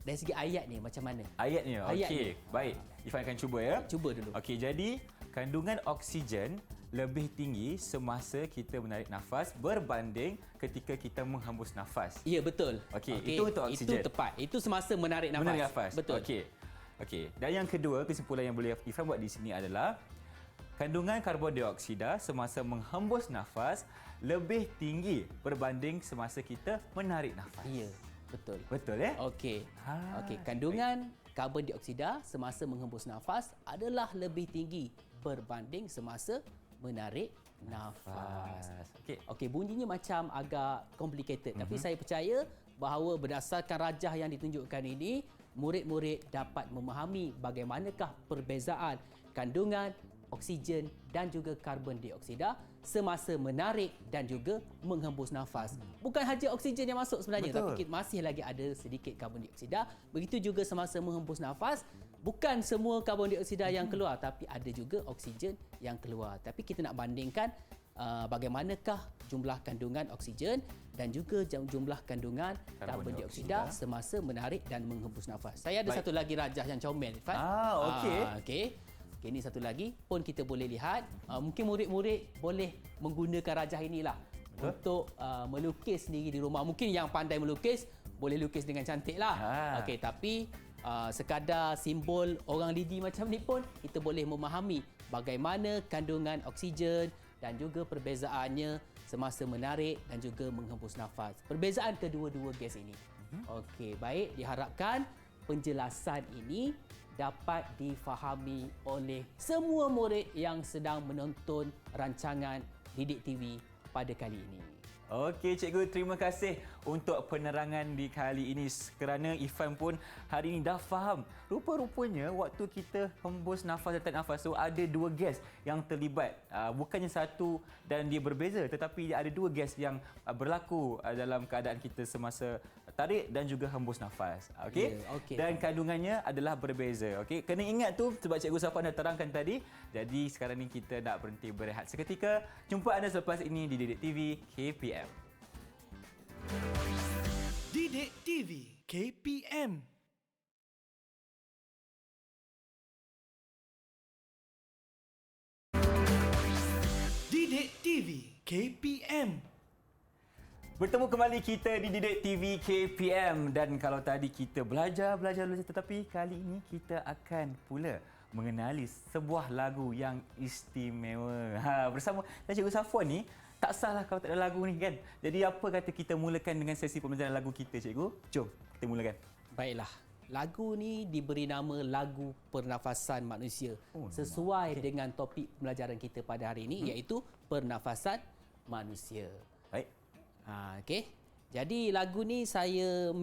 dari segi ayat ni macam mana? Ayatnya. Ayat Okey. Baik. Irfan akan cuba ya. Cuba dulu. Okey, jadi kandungan oksigen lebih tinggi semasa kita menarik nafas berbanding ketika kita menghembus nafas. Ya, betul. Okey, itu untuk oksigen. Itu tepat. Itu semasa menarik nafas. Menarik nafas. Betul. Okey. Okey. Dan yang kedua, kesimpulan yang boleh Irfan buat di sini adalah kandungan karbon dioksida semasa menghembus nafas lebih tinggi berbanding semasa kita menarik nafas. Ya, betul. Betul ya? Okey. Okey, kandungan karbon dioksida semasa menghembus nafas adalah lebih tinggi berbanding semasa menarik nafas. Okey. Okey, bunyinya macam agak complicated, tapi saya percaya bahawa berdasarkan rajah yang ditunjukkan ini, murid-murid dapat memahami bagaimanakah perbezaan kandungan oksigen dan juga karbon dioksida semasa menarik dan juga menghembus nafas. Bukan saja oksigen yang masuk sebenarnya, Betul. tapi masih lagi ada sedikit karbon dioksida. Begitu juga semasa menghembus nafas, bukan semua karbon dioksida yang keluar, tapi ada juga oksigen yang keluar. Tapi kita nak bandingkan bagaimanakah jumlah kandungan oksigen dan juga jumlah kandungan karbon dioksida semasa menarik dan menghembus nafas. Saya ada Baik. satu lagi rajah yang comel, Irfan. Okey. Okey. Okay, ini satu lagi pun kita boleh lihat. Mungkin murid-murid boleh menggunakan rajah inilah untuk melukis sendiri di rumah. Mungkin yang pandai melukis boleh lukis dengan cantik lah. Okey, tapi sekadar simbol orang lidi macam ni pun kita boleh memahami bagaimana kandungan oksigen dan juga perbezaannya semasa menarik dan juga menghembus nafas. Perbezaan kedua-dua gas ini. Okey, baik, diharapkan penjelasan ini dapat difahami oleh semua murid yang sedang menonton rancangan Didik TV pada kali ini. Okey, cikgu, terima kasih untuk penerangan di kali ini kerana Irfan pun hari ini dah faham. Rupa-rupanya waktu kita hembus nafas dan tarik nafas tu ada dua gas yang terlibat. Bukannya satu dan dia berbeza, tetapi ada dua gas yang berlaku dalam keadaan kita semasa tarik dan juga hembus nafas. Okey? Ya, okey. Dan kandungannya adalah berbeza. Okey, kena ingat tu sebab Cikgu Safwan dah terangkan tadi. Jadi sekarang ni kita nak berhenti berehat seketika. Jumpa anda selepas ini di Didik TV KPM. Didik TV KPM. Didik TV KPM. Bertemu kembali kita di Didik TV KPM dan kalau tadi kita belajar tetapi kali ini kita akan pula mengenali sebuah lagu yang istimewa. Bersama dan Cikgu Safwan ni tak salah kalau tak ada lagu ni kan. Jadi apa kata kita mulakan dengan sesi pembelajaran lagu kita, Cikgu? Jom kita mulakan. Baiklah. Lagu ni diberi nama Lagu Pernafasan Manusia sesuai dengan topik pembelajaran kita pada hari ini iaitu pernafasan manusia. Baik. Okey. Jadi lagu ni saya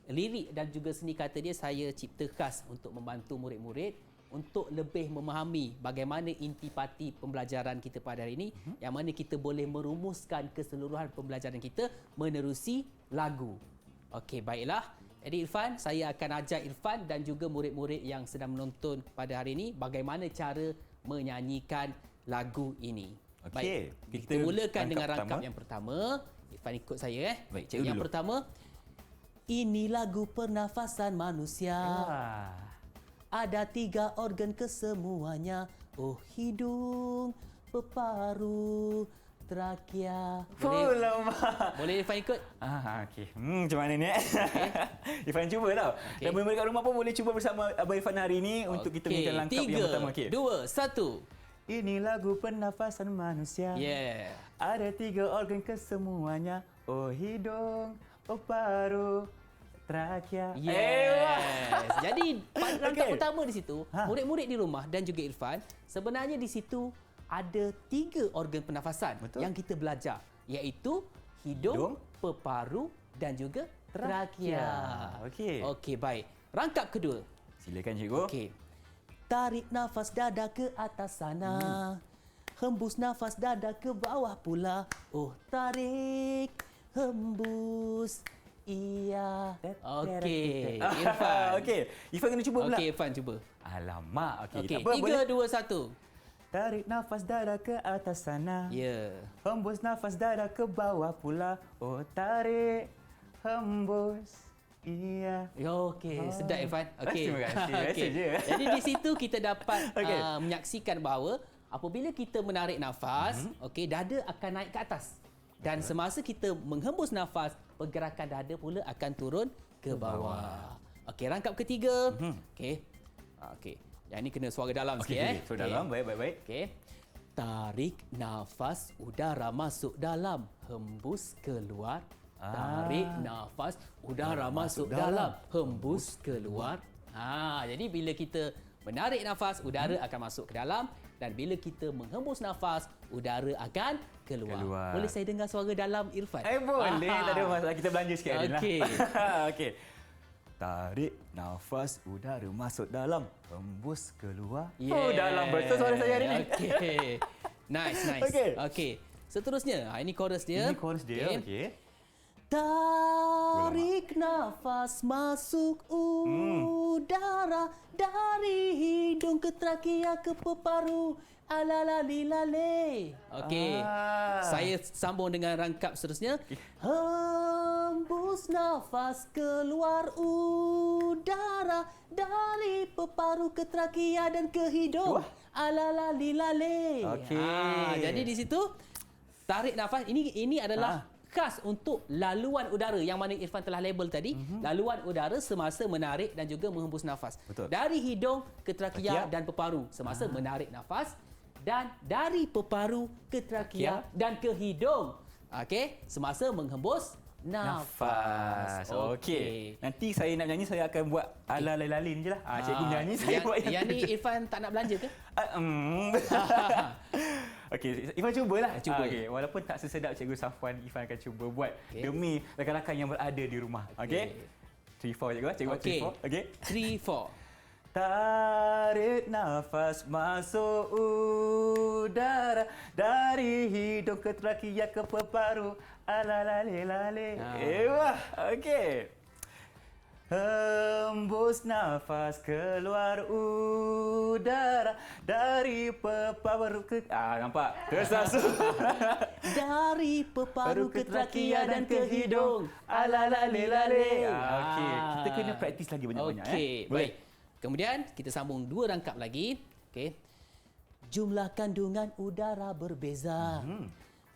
lirik dan juga seni kata dia saya cipta khas untuk membantu murid-murid untuk lebih memahami bagaimana intipati pembelajaran kita pada hari ini yang mana kita boleh merumuskan keseluruhan pembelajaran kita menerusi lagu. Okey, baiklah. Jadi Irfan, saya akan ajar Irfan dan juga murid-murid yang sedang menonton pada hari ini bagaimana cara menyanyikan lagu ini. Okey, Baik, kita mulakan dengan rangkap yang pertama. Irfan ikut saya. Baik, cikgu yang dulu. pertama, ini lagu pernafasan manusia. Ada 3 organ kesemuanya. Oh, hidung, peparu, trakea. Oh, lama. Boleh Irfan ikut? Okey. Macam mana ni? Irfan cuba tau. Okey. Dan murid-murid kat rumah pun boleh cuba bersama Abang Irfan hari ni untuk kita minta langkah yang pertama. 3, 2, 1. Ini lagu pernafasan manusia. Yeah. Ada 3 organ kesemuanya. Oh hidung, oh paru, trakea. Yes. Jadi langkah Okey. pertama di situ, murid-murid di rumah dan juga Irfan, sebenarnya di situ ada 3 organ pernafasan Betul. yang kita belajar, iaitu hidung, peparu dan juga trakea. Okey. Okey, baik. Rangkap kedua. Silakan cikgu. Okey. Tarik nafas dada ke atas sana. Hembus nafas dada ke bawah pula. Oh, tarik, hembus. Iya. Okey, Irfan. Okey. Irfan kena cuba pula. Okey, Irfan cuba. Alamak. Okey. Okey, Tak apa, boleh. 3, 2, 1. Tarik nafas dada ke atas sana. Ya. Hembus nafas dada ke bawah pula. Oh, tarik, hembus. Iya. Okey, sedap Irfan. Okey. Terima kasih. Biasa Okey. je. Jadi di situ kita dapat Okey. menyaksikan bahawa apabila kita menarik nafas, okey, dada akan naik ke atas. Dan semasa kita menghembus nafas, pergerakan dada pula akan turun ke bawah. Okey, rangkap ketiga. Okey. Okey. Yang ni kena suara dalam sikit So dalam, baik. Okey. Tarik nafas, udara masuk dalam, hembus keluar. Tarik nafas, udara masuk dalam, hembus keluar. Jadi bila kita menarik nafas, udara akan masuk ke dalam, dan bila kita menghembus nafas, udara akan keluar. Boleh saya dengar suara dalam Irfan? Boleh. Tak ada masalah. Kita belanja sikit hari ni lah. Okey. Okey. Tarik nafas, udara masuk dalam, hembus keluar. Oh, dalam betul suara saya hari ni. Okey. Nice. Okey. Okey. Seterusnya, ini chorus dia. Ini chorus dia. Okey. Tarik nafas masuk udara dari hidung ke trakea ke peparu. Alalalilale. Okey. Saya sambung dengan rangkap seterusnya. Hembus nafas keluar udara dari peparu ke trakea dan ke hidung. Alalalilale. Okey. Jadi di situ tarik nafas, ini adalah khas untuk laluan udara yang mana Irfan telah label tadi. Laluan udara semasa menarik dan juga menghembus nafas. Betul. Dari hidung ke trakea dan peparu semasa menarik nafas, dan dari peparu ke trakea dan ke hidung, okey, semasa menghembus nafas. Okey. Nanti saya nak nyanyi, saya akan buat ala lalin je lah. Cikgu nyanyi, saya buat yang ni Irfan tak nak belanja ke? Okey, Irfan cubalah. Cuba. Okey, walaupun tak sesedap Cikgu Safwan, Irfan akan cuba buat demi rakan-rakan yang berada di rumah. Okey. 3 4 cikgu. Cikgu buat 3 4. Okey. 3 4. Tarik nafas masuk udara dari hidung ke trakea ke peparu. Alalalilale. Wah, okey. Hembus nafas keluar udara dari peparu ke nampak? Tersasul. Dari peparu ke trakea dan ke hidung. Alalalilale. Okey, kita kena praktis lagi banyak-banyak. Okey, baik. Kemudian kita sambung 2 rangkap lagi. Okey. Jumlah kandungan udara berbeza.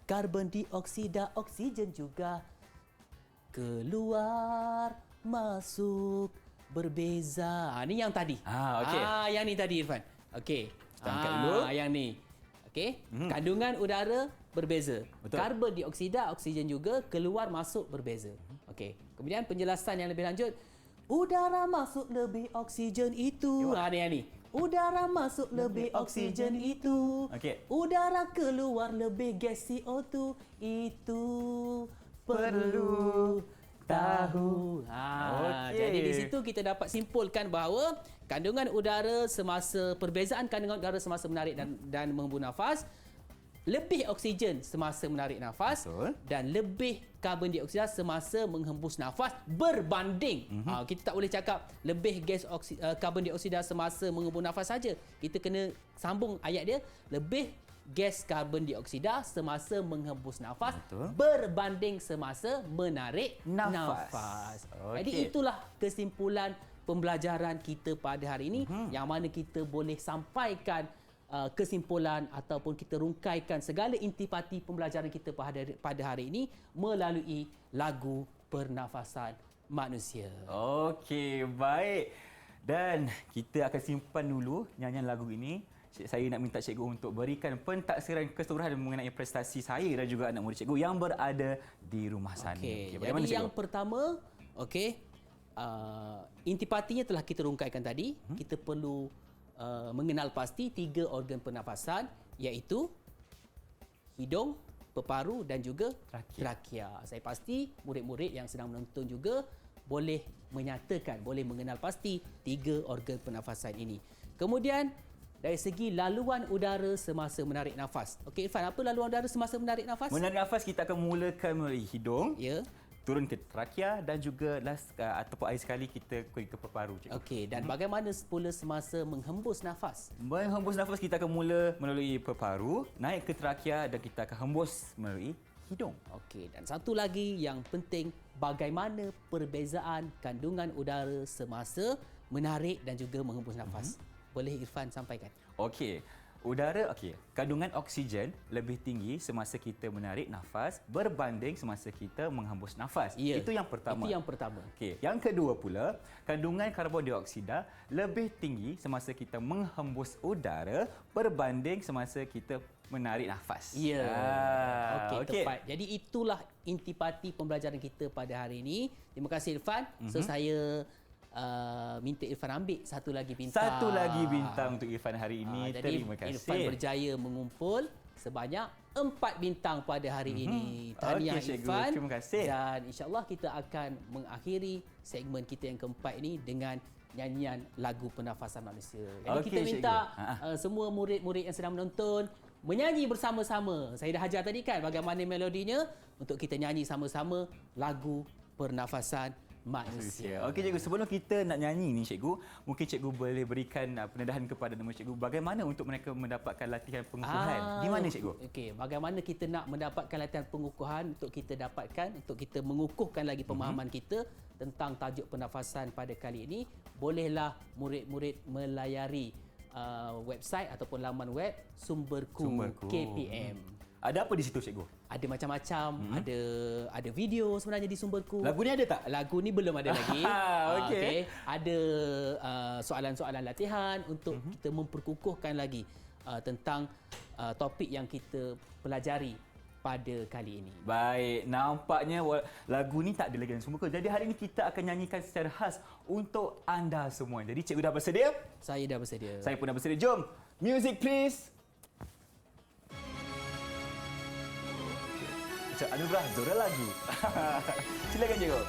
Karbon dioksida, oksigen juga. Keluar, masuk, berbeza. Ini yang tadi. Okey. Yang ni tadi Irfan. Okey. Kita angkat dulu. Yang ni. Okey. Kandungan udara berbeza. Betul. Karbon dioksida, oksigen juga, keluar masuk berbeza. Okey. Kemudian penjelasan yang lebih lanjut. Udara masuk lebih oksigen itu. Yang ni. Udara masuk lebih oksigen itu. Okey. Udara keluar lebih gas CO2. Itu perlu tahu. Okey. Jadi di situ kita dapat simpulkan bahawa kandungan udara semasa perbezaan kandungan udara semasa menarik dan menghembus nafas, lebih oksigen semasa menarik nafas. Betul. Dan lebih karbon dioksida semasa menghembus nafas berbanding. Kita tak boleh cakap lebih karbon dioksida semasa menghembus nafas saja. Kita kena sambung ayat dia, lebih gas karbon dioksida semasa menghembus nafas. Betul. Berbanding semasa menarik Nafas. nafas. Okey. Jadi itulah kesimpulan pembelajaran kita pada hari ini, yang mana kita boleh sampaikan kesimpulan ataupun kita rungkaikan segala intipati pembelajaran kita pada hari ini melalui lagu pernafasan manusia. Okey, baik. Dan kita akan simpan dulu nyanyian lagu ini. Saya nak minta cikgu untuk berikan pentaksiran keseluruhan mengenai prestasi saya dan juga anak murid cikgu yang berada di rumah sana. Okey, bagaimana jadi cikgu? yang pertama, intipatinya telah kita rungkaikan tadi. Kita perlu mengenal pasti 3 organ pernafasan, iaitu hidung, peparu dan juga trakea. Saya pasti murid-murid yang sedang menonton juga boleh menyatakan, boleh mengenal pasti 3 organ pernafasan ini. Kemudian dari segi laluan udara semasa menarik nafas. Okey Irfan, apa laluan udara semasa menarik nafas? Menarik nafas kita akan mulakan melalui hidung. Ya. Turun ke trakea dan juga ataupun akhir sekali kita pergi ke peparu. Okey, dan bagaimana pula semasa menghembus nafas? Menghembus nafas kita akan mula melalui peparu, naik ke trakea dan kita akan hembus melalui hidung. Okey, dan satu lagi yang penting, bagaimana perbezaan kandungan udara semasa menarik dan juga menghembus nafas? Boleh Irfan sampaikan? Okey. Kandungan oksigen lebih tinggi semasa kita menarik nafas berbanding semasa kita menghembus nafas. Ya, Itu yang pertama. Okey, yang kedua pula, kandungan karbon dioksida lebih tinggi semasa kita menghembus udara berbanding semasa kita menarik nafas. Ya. Okey. Tepat. Jadi itulah intipati pembelajaran kita pada hari ini. Terima kasih Irfan. So saya minta Irfan ambil satu lagi bintang. Untuk Irfan hari ini. Jadi Terima kasih. Irfan berjaya mengumpul sebanyak 4 bintang pada hari ini. Tahniah Okey, cikgu. Irfan. Terima kasih. Dan insya-Allah kita akan mengakhiri segmen kita yang keempat ini dengan nyanyian lagu pernafasan manusia. Jadi Okey, kita minta cikgu. semua murid-murid yang sedang menonton menyanyi bersama-sama. Saya dah ajar tadi kan bagaimana melodinya, untuk kita nyanyi sama-sama lagu pernafasan manusia. Okey cikgu, sebelum kita nak nyanyi ni cikgu, mungkin cikgu boleh berikan pendedahan kepada nama cikgu bagaimana untuk mereka mendapatkan latihan pengukuhan. Di mana cikgu? Okey, bagaimana kita nak mendapatkan latihan pengukuhan untuk kita dapatkan, untuk kita mengukuhkan lagi pemahaman kita tentang tajuk pernafasan pada kali ini, bolehlah murid-murid melayari website ataupun laman web Sumberku KPM. Ada apa di situ cikgu? Ada macam-macam, ada video sebenarnya di Sumberku. Lagu ni ada tak? Lagu ni belum ada lagi. Okey. Ada soalan-soalan latihan untuk kita memperkukuhkan lagi tentang topik yang kita pelajari pada kali ini. Baik, nampaknya lagu ni tak ada lagi dalam Sumberku. Jadi hari ini kita akan nyanyikan secara khas untuk anda semua. Jadi cikgu dah bersedia? Saya dah bersedia. Saya pun dah bersedia. Jom, music please. Anugerah Zora Lagu. Silakan cikgu.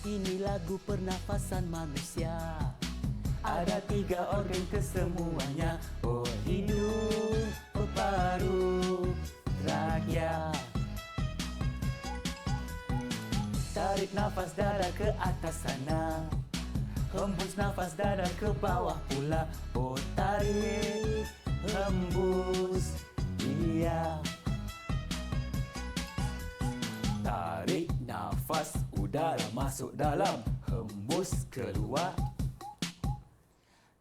Ini lagu pernafasan manusia. Ada 3 organ kesemuanya. Oh, hidung, peparu, trakea. Tarik nafas dada ke atas sana. Hembus nafas dada ke bawah pula. Oh, tarik, hembus, iya. Tarik nafas, udara masuk dalam. Hembus keluar.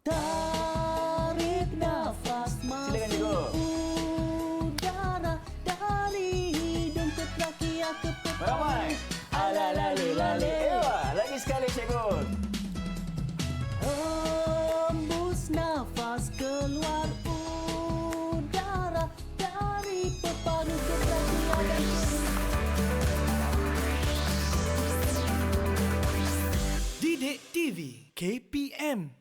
Tarik nafas masuk udara dari hidung ke trakea ke peparu. Ramai. Alalalilali. Lagi sekali cikgu. Hembus nafas keluar udara dari peparu ke trakea. Didik TV KPM